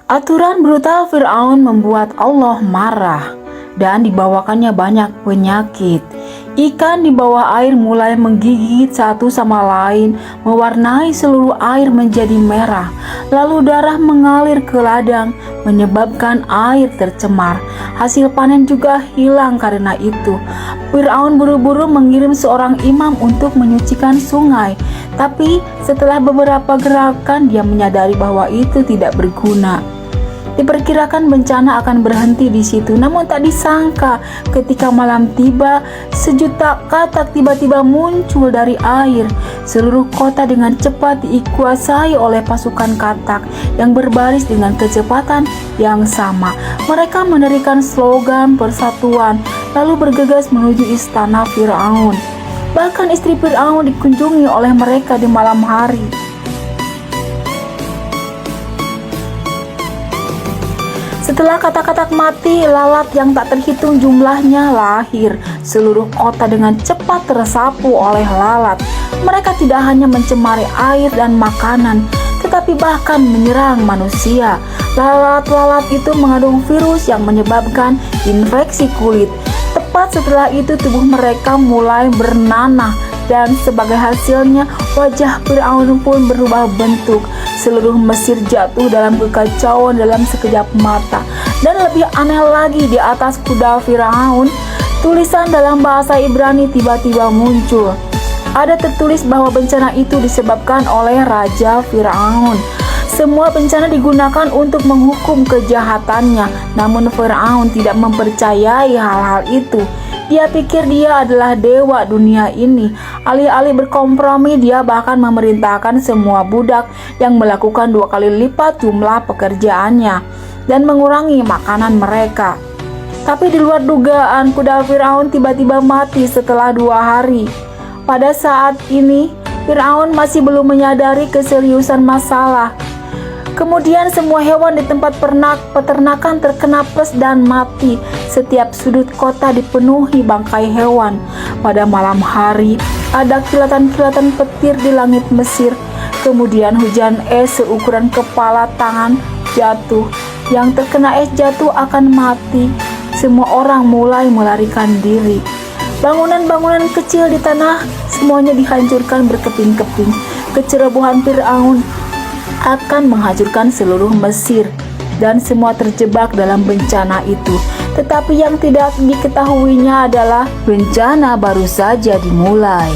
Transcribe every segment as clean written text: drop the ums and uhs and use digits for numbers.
Aturan brutal Firaun membuat Allah marah dan dibawakannya banyak penyakit. Ikan di bawah air mulai menggigit satu sama lain, mewarnai seluruh air menjadi merah. Lalu darah mengalir ke ladang, menyebabkan air tercemar. Hasil panen juga hilang karena itu. Firaun buru-buru mengirim seorang imam untuk menyucikan sungai. Tapi setelah beberapa gerakan, dia menyadari bahwa itu tidak berguna. Diperkirakan bencana akan berhenti di situ, namun tak disangka ketika malam tiba, sejuta katak tiba-tiba muncul dari air. Seluruh kota dengan cepat dikuasai oleh pasukan katak yang berbaris dengan kecepatan yang sama. Mereka menerikan slogan persatuan, lalu bergegas menuju istana Firaun. Bahkan istri Firaun dikunjungi oleh mereka di malam hari. Setelah katak-katak mati, lalat yang tak terhitung jumlahnya lahir. Seluruh kota dengan cepat tersapu oleh lalat. Mereka tidak hanya mencemari air dan makanan, tetapi bahkan menyerang manusia. Lalat-lalat itu mengandung virus yang menyebabkan infeksi kulit. Tepat setelah itu tubuh mereka mulai bernanah, dan sebagai hasilnya wajah Firaun pun berubah bentuk. Seluruh Mesir jatuh dalam kekacauan dalam sekejap mata. Dan lebih aneh lagi, di atas kuda Firaun, tulisan dalam bahasa Ibrani tiba-tiba muncul. Ada tertulis bahwa bencana itu disebabkan oleh Raja Firaun. Semua bencana digunakan untuk menghukum kejahatannya, namun Firaun tidak mempercayai hal-hal itu. Dia pikir dia adalah dewa dunia ini. Alih-alih berkompromi, dia bahkan memerintahkan semua budak yang melakukan 2 kali lipat jumlah pekerjaannya dan mengurangi makanan mereka. Tapi di luar dugaan, kuda Firaun tiba-tiba mati setelah 2 hari. Pada saat ini, Firaun masih belum menyadari keseriusan masalah. Kemudian semua hewan di tempat peternakan terkena pes dan mati. Setiap sudut kota dipenuhi bangkai hewan. Pada malam hari, ada kilatan-kilatan petir di langit Mesir. Kemudian hujan es seukuran kepala tangan jatuh. Yang terkena es jatuh akan mati. Semua orang mulai melarikan diri. Bangunan-bangunan kecil di tanah semuanya dihancurkan berkeping-keping. Kecerobohan Firaun akan menghancurkan seluruh Mesir, dan semua terjebak dalam bencana itu. Tetapi yang tidak diketahuinya adalah bencana baru saja dimulai.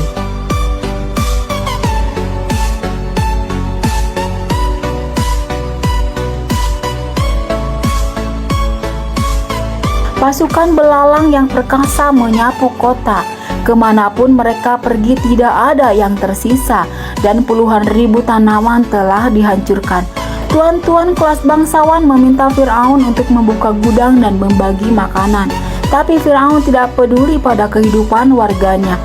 Pasukan belalang yang perkasa menyapu kota. Kemanapun mereka pergi tidak ada yang tersisa, dan puluhan ribu tanaman telah dihancurkan. Tuan-tuan kelas bangsawan meminta Firaun untuk membuka gudang dan membagi makanan. Tapi Firaun tidak peduli pada kehidupan warganya.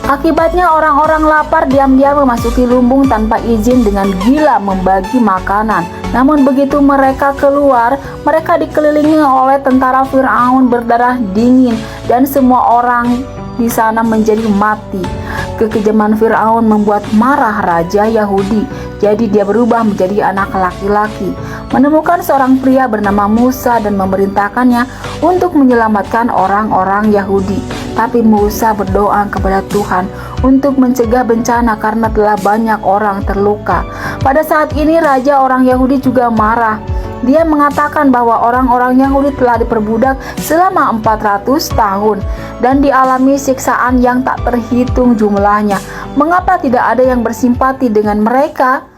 Akibatnya orang-orang lapar diam-diam memasuki lumbung tanpa izin dengan gila membagi makanan. Namun begitu mereka keluar, mereka dikelilingi oleh tentara Firaun berdarah dingin, dan semua orang di sana menjadi mati. Kekejaman Firaun membuat marah Raja Yahudi. Jadi dia berubah menjadi anak laki-laki, menemukan seorang pria bernama Musa dan memerintahkannya untuk menyelamatkan orang-orang Yahudi. Tapi Musa berdoa kepada Tuhan untuk mencegah bencana karena telah banyak orang terluka. Pada saat ini Raja orang Yahudi juga marah. Dia mengatakan bahwa orang-orang Yahudi telah diperbudak selama 400 tahun dan dialami siksaan yang tak terhitung jumlahnya. Mengapa tidak ada yang bersimpati dengan mereka?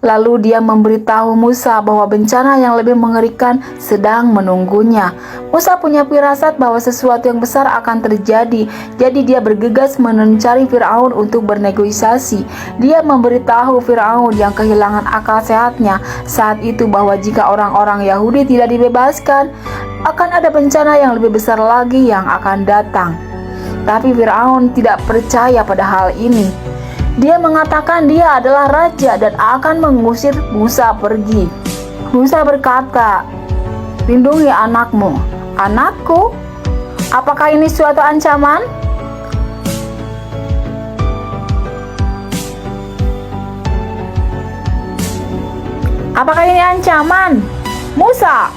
Lalu dia memberitahu Musa bahwa bencana yang lebih mengerikan sedang menunggunya. Musa punya firasat bahwa sesuatu yang besar akan terjadi. Jadi dia bergegas mencari Firaun untuk bernegosiasi. Dia memberitahu Firaun yang kehilangan akal sehatnya saat itu bahwa jika orang-orang Yahudi tidak dibebaskan, akan ada bencana yang lebih besar lagi yang akan datang. Tapi Firaun tidak percaya pada hal ini. Dia mengatakan dia adalah raja dan akan mengusir Musa pergi. Musa berkata, "Lindungi anakmu." "Anakku? Apakah ini suatu ancaman?" "Apakah ini ancaman?" Musa,